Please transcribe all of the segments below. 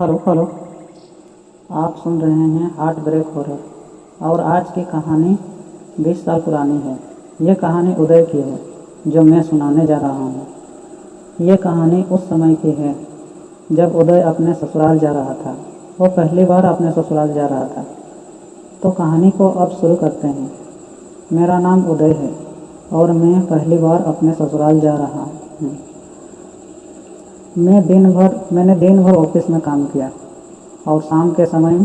Hello hello. आप सुन रहे हैं हार्ट ब्रेक हॉरर। और आज की कहानी 20 साल पुरानी है। ये कहानी उदय की है जो मैं सुनाने जा रहा हूँ। ये कहानी उस समय की है जब उदय अपने ससुराल जा रहा था। वो पहली बार अपने ससुराल जा रहा था। तो कहानी को अब शुरू करते हैं। मेरा नाम उदय है और मैं पहली बार अपने ससुराल जा रहा हूँ। मैंने दिन भर ऑफिस में काम किया और शाम के समय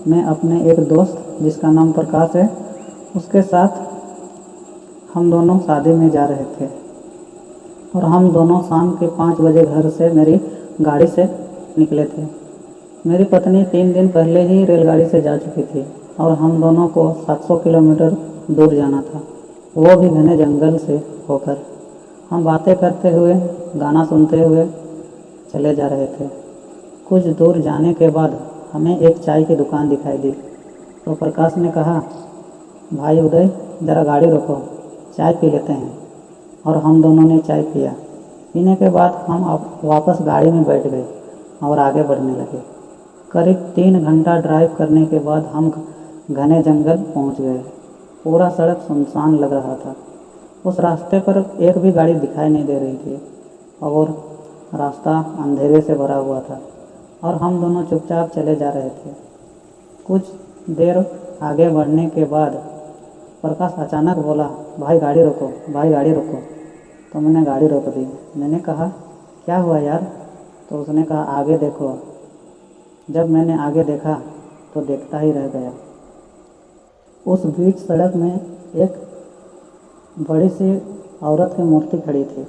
मैं अपने एक दोस्त जिसका नाम प्रकाश है उसके साथ हम दोनों शादी में जा रहे थे। और हम दोनों शाम के 5 बजे घर से मेरी गाड़ी से निकले थे। मेरी पत्नी 3 दिन पहले ही रेलगाड़ी से जा चुकी थी और हम दोनों को 700 किलोमीटर दूर जाना था, वो भी घने जंगल से होकर। हम बातें करते हुए गाना सुनते हुए चले जा रहे थे। कुछ दूर जाने के बाद हमें एक चाय की दुकान दिखाई दी। तो प्रकाश ने कहा, भाई उदय, ज़रा गाड़ी रोको, चाय पी लेते हैं। और हम दोनों ने चाय पिया। पीने के बाद हम वापस गाड़ी में बैठ गए और आगे बढ़ने लगे। करीब 3 घंटा ड्राइव करने के बाद हम घने जंगल पहुंच गए। पूरा सड़क सुनसान लग रहा था। उस रास्ते पर एक भी गाड़ी दिखाई नहीं दे रही थी और रास्ता अंधेरे से भरा हुआ था और हम दोनों चुपचाप चले जा रहे थे। कुछ देर आगे बढ़ने के बाद प्रकाश अचानक बोला, भाई गाड़ी रोको, भाई गाड़ी रोको। तो मैंने गाड़ी रोक दी। मैंने कहा, क्या हुआ यार? तो उसने कहा, आगे देखो। जब मैंने आगे देखा तो देखता ही रह गया। उस बीच सड़क में एक बड़ी सी औरत की मूर्ति खड़ी थी।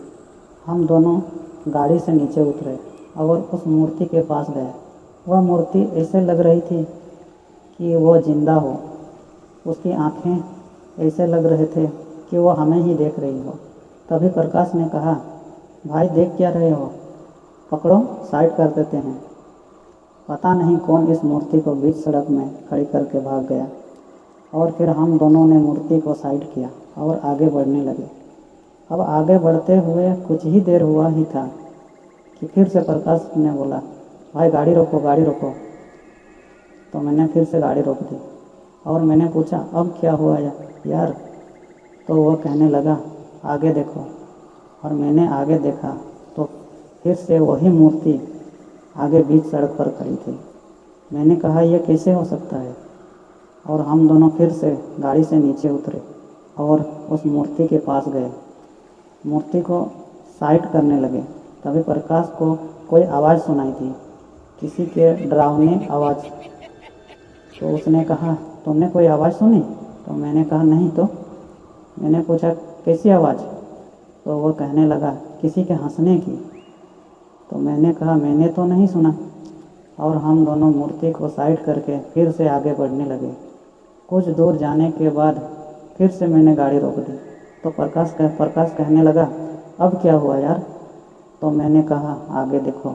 हम दोनों गाड़ी से नीचे उतरे और उस मूर्ति के पास गए। वह मूर्ति ऐसे लग रही थी कि वो जिंदा हो। उसकी आंखें ऐसे लग रहे थे कि वो हमें ही देख रही हो। तभी प्रकाश ने कहा, भाई देख क्या रहे हो? पकड़ो, साइड कर देते हैं। पता नहीं कौन इस मूर्ति को बीच सड़क में खड़ी करके भाग गया। और फिर हम दोनों ने मूर्ति को साइड किया और आगे बढ़ने लगे। अब आगे बढ़ते हुए कुछ ही देर हुआ ही था कि फिर से प्रकाश ने बोला, भाई गाड़ी रोको, गाड़ी रोको। तो मैंने फिर से गाड़ी रोक दी और मैंने पूछा, अब क्या हुआ यार? तो वह कहने लगा, आगे देखो। और मैंने आगे देखा तो फिर से वही मूर्ति आगे बीच सड़क पर खड़ी थी। मैंने कहा, यह कैसे हो सकता है? और हम दोनों फिर से गाड़ी से नीचे उतरे और उस मूर्ति के पास गए। मूर्ति को साइड करने लगे। तभी प्रकाश को कोई आवाज़ सुनाई दी, किसी के डरावनी आवाज़। तो उसने कहा, तुमने कोई आवाज़ सुनी? तो मैंने कहा, नहीं तो। मैंने पूछा, कैसी आवाज़? तो वह कहने लगा, किसी के हंसने की। तो मैंने कहा, मैंने तो नहीं सुना। और हम दोनों मूर्ति को साइड करके फिर से आगे बढ़ने लगे। कुछ दूर जाने के बाद फिर से मैंने गाड़ी रोक दी। तो प्रकाश कहने लगा, अब क्या हुआ यार? तो मैंने कहा, आगे देखो।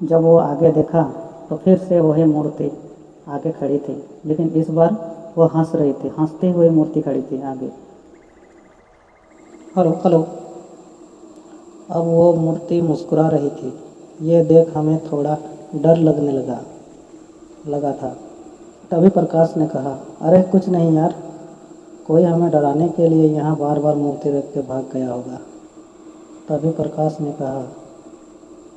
जब वो आगे देखा तो फिर से वही मूर्ति आगे खड़ी थी, लेकिन इस बार वो हंस रही थी। हंसती हुई मूर्ति खड़ी थी आगे। Hello hello. अब वो मूर्ति मुस्कुरा रही थी। ये देख हमें थोड़ा डर लगने लगा था। तभी प्रकाश ने कहा, अरे कुछ नहीं यार, कोई हमें डराने के लिए यहाँ बार बार मूर्ति रख के भाग गया होगा। तभी प्रकाश ने कहा,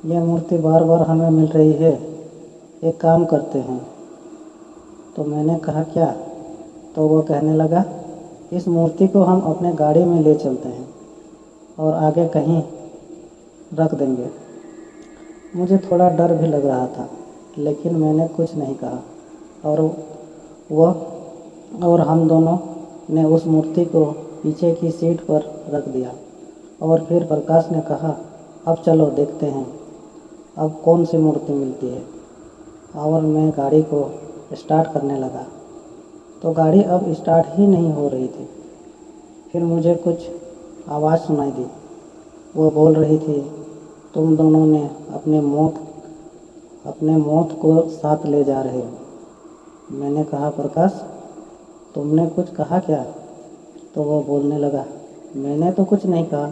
यह मूर्ति बार बार हमें मिल रही है, एक काम करते हैं। तो मैंने कहा, क्या? तो वो कहने लगा, इस मूर्ति को हम अपने गाड़ी में ले चलते हैं और आगे कहीं रख देंगे। मुझे थोड़ा डर भी लग रहा था, लेकिन मैंने कुछ नहीं कहा और हम दोनों ने उस मूर्ति को पीछे की सीट पर रख दिया। और फिर प्रकाश ने कहा, अब चलो देखते हैं अब कौन सी मूर्ति मिलती है। और मैं गाड़ी को स्टार्ट करने लगा तो गाड़ी अब स्टार्ट ही नहीं हो रही थी। फिर मुझे कुछ आवाज़ सुनाई दी। वो बोल रही थी, तुम दोनों ने अपने मौत को साथ ले जा रहे हो। मैंने कहा, प्रकाश तुमने कुछ कहा क्या? तो वो बोलने लगा, मैंने तो कुछ नहीं कहा।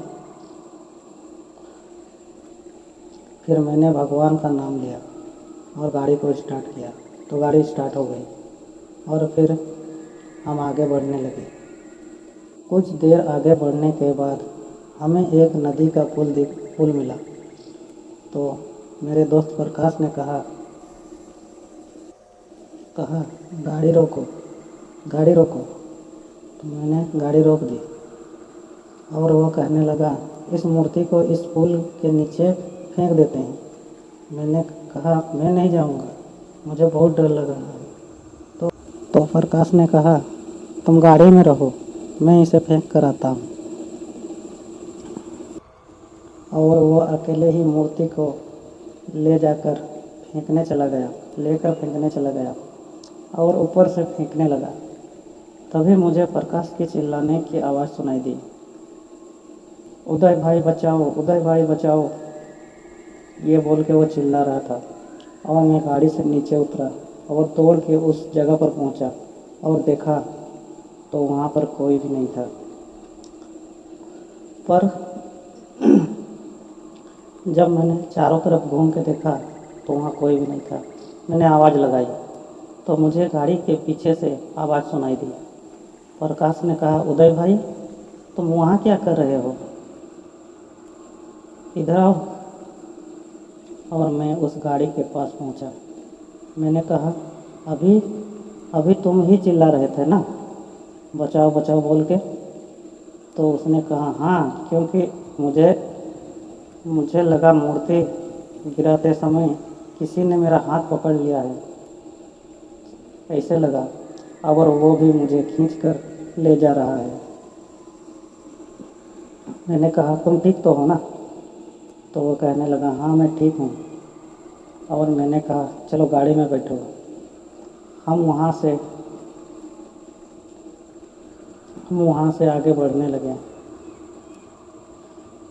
फिर मैंने भगवान का नाम लिया और गाड़ी को स्टार्ट किया, तो गाड़ी स्टार्ट हो गई और फिर हम आगे बढ़ने लगे। कुछ देर आगे बढ़ने के बाद हमें एक नदी का पुल मिला। तो मेरे दोस्त प्रकाश ने कहा गाड़ी रोको, गाड़ी रोको। तो मैंने गाड़ी रोक दी और वो कहने लगा, इस मूर्ति को इस पुल के नीचे फेंक देते हैं। मैंने कहा, मैं नहीं जाऊंगा, मुझे बहुत डर लग रहा है। तो प्रकाश ने कहा, तुम गाड़ी में रहो, मैं इसे फेंक कर आता हूँ। और वो अकेले ही मूर्ति को लेकर फेंकने चला गया और ऊपर से फेंकने लगा। तभी मुझे प्रकाश के चिल्लाने की आवाज़ सुनाई दी, उदय भाई बचाओ, उदय भाई बचाओ। ये बोल के वो चिल्ला रहा था और मैं गाड़ी से नीचे उतरा और दौड़ के उस जगह पर पहुंचा और देखा तो वहाँ पर कोई भी नहीं था। पर जब मैंने चारों तरफ घूम के देखा तो वहाँ कोई भी नहीं था। मैंने आवाज़ लगाई तो मुझे गाड़ी के पीछे से आवाज़ सुनाई दी। प्रकाश ने कहा, उदय भाई तुम वहाँ क्या कर रहे हो, इधर आओ। और मैं उस गाड़ी के पास पहुँचा। मैंने कहा, अभी तुम ही चिल्ला रहे थे ना, बचाओ बचाओ बोल के। तो उसने कहा, हाँ, क्योंकि मुझे लगा मूर्ति गिराते समय किसी ने मेरा हाथ पकड़ लिया है, ऐसे लगा, और वो भी मुझे खींच कर ले जा रहा है। मैंने कहा, तुम ठीक तो हो ना? तो वो कहने लगा, हाँ मैं ठीक हूँ। और मैंने कहा, चलो गाड़ी में बैठो। हम वहाँ से आगे बढ़ने लगे।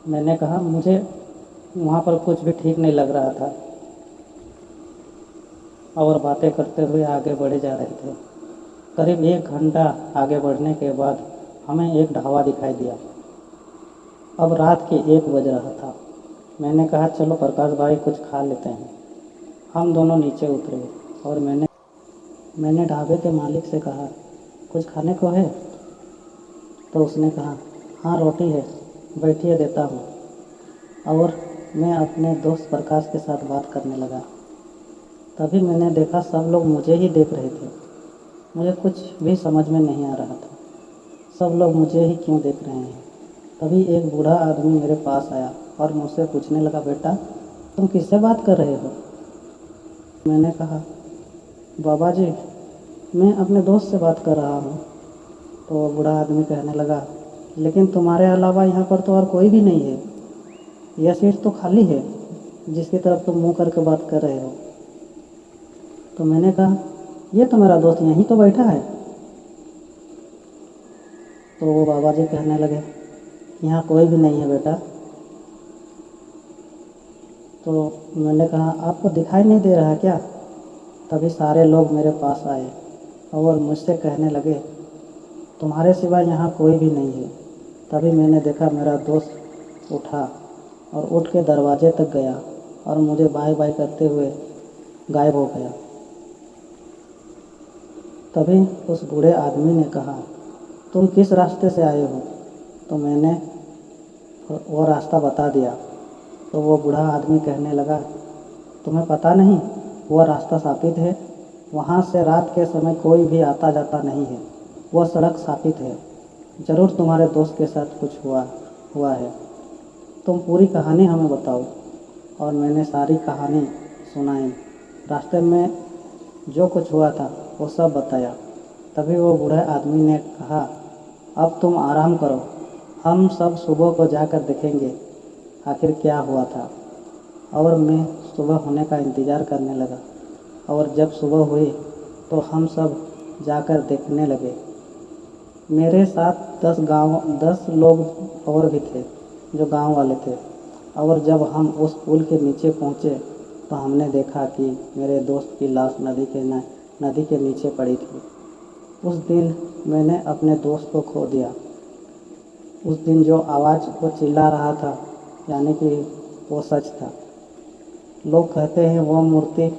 मैंने कहा, मुझे वहाँ पर कुछ भी ठीक नहीं लग रहा था और बातें करते हुए आगे बढ़े जा रहे थे। करीब 1 घंटा आगे बढ़ने के बाद हमें एक ढाबा दिखाई दिया। अब रात के 1 बज रहा था। मैंने कहा, चलो प्रकाश भाई कुछ खा लेते हैं। हम दोनों नीचे उतरे और मैंने ढाबे के मालिक से कहा, कुछ खाने को है? तो उसने कहा, हाँ रोटी है, बैठिए देता हूँ। और मैं अपने दोस्त प्रकाश के साथ बात करने लगा। तभी मैंने देखा सब लोग मुझे ही देख रहे थे। मुझे कुछ भी समझ में नहीं आ रहा था, सब लोग मुझे ही क्यों देख रहे हैं। तभी एक बूढ़ा आदमी मेरे पास आया और मुझसे पूछने लगा, बेटा तुम किससे बात कर रहे हो? मैंने कहा, बाबा जी मैं अपने दोस्त से बात कर रहा हूँ। तो वो बूढ़ा आदमी कहने लगा, लेकिन तुम्हारे अलावा यहाँ पर तो और कोई भी नहीं है, यह सीट तो खाली है जिसकी तरफ तुम मुँह करके बात कर रहे हो। तो मैंने कहा, ये तो मेरा दोस्त यहीं तो बैठा है। तो वो बाबा जी कहने लगे, यहाँ कोई भी नहीं है बेटा। तो मैंने कहा, आपको दिखाई नहीं दे रहा क्या? तभी सारे लोग मेरे पास आए और मुझसे कहने लगे, तुम्हारे सिवा यहाँ कोई भी नहीं है। तभी मैंने देखा मेरा दोस्त उठा और उठ के दरवाजे तक गया और मुझे बाय बाय करते हुए गायब हो गया। तभी उस बूढ़े आदमी ने कहा, तुम किस रास्ते से आए हो? तो मैंने वो रास्ता बता दिया। तो वो बूढ़ा आदमी कहने लगा, तुम्हें पता नहीं वह रास्ता साबित है, वहाँ से रात के समय कोई भी आता जाता नहीं है, वह सड़क साबित है, ज़रूर तुम्हारे दोस्त के साथ कुछ हुआ है, तुम पूरी कहानी हमें बताओ। और मैंने सारी कहानी सुनाई, रास्ते में जो कुछ हुआ था वो सब बताया। तभी वो बूढ़े आदमी ने कहा, अब तुम आराम करो, हम सब सुबह को जाकर देखेंगे आखिर क्या हुआ था। और मैं सुबह होने का इंतज़ार करने लगा और जब सुबह हुई तो हम सब जाकर देखने लगे। मेरे साथ 10 लोग और भी थे जो गांव वाले थे। और जब हम उस पुल के नीचे पहुंचे तो हमने देखा कि मेरे दोस्त की लाश नदी के नीचे पड़ी थी। उस दिन मैंने अपने दोस्त को खो दिया। उस दिन जो आवाज़ वो चिल्ला रहा था, यानी कि वो सच था। लोग कहते हैं वो मूर्ति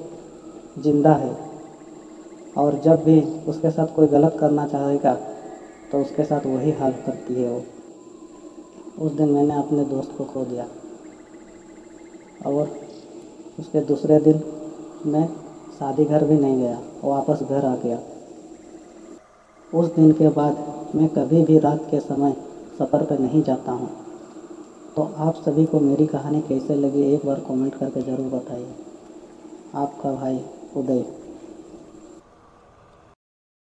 जिंदा है और जब भी उसके साथ कोई गलत करना चाहेगा तो उसके साथ वही हाल करती है वो। उस दिन मैंने अपने दोस्त को खो दिया और उसके दूसरे दिन मैं शादी घर भी नहीं गया, वापस घर आ गया। उस दिन के बाद मैं कभी भी रात के समय सफ़र पर नहीं जाता हूँ। तो आप सभी को मेरी कहानी कैसे लगी एक बार कमेंट करके ज़रूर बताइए। आपका भाई उदय।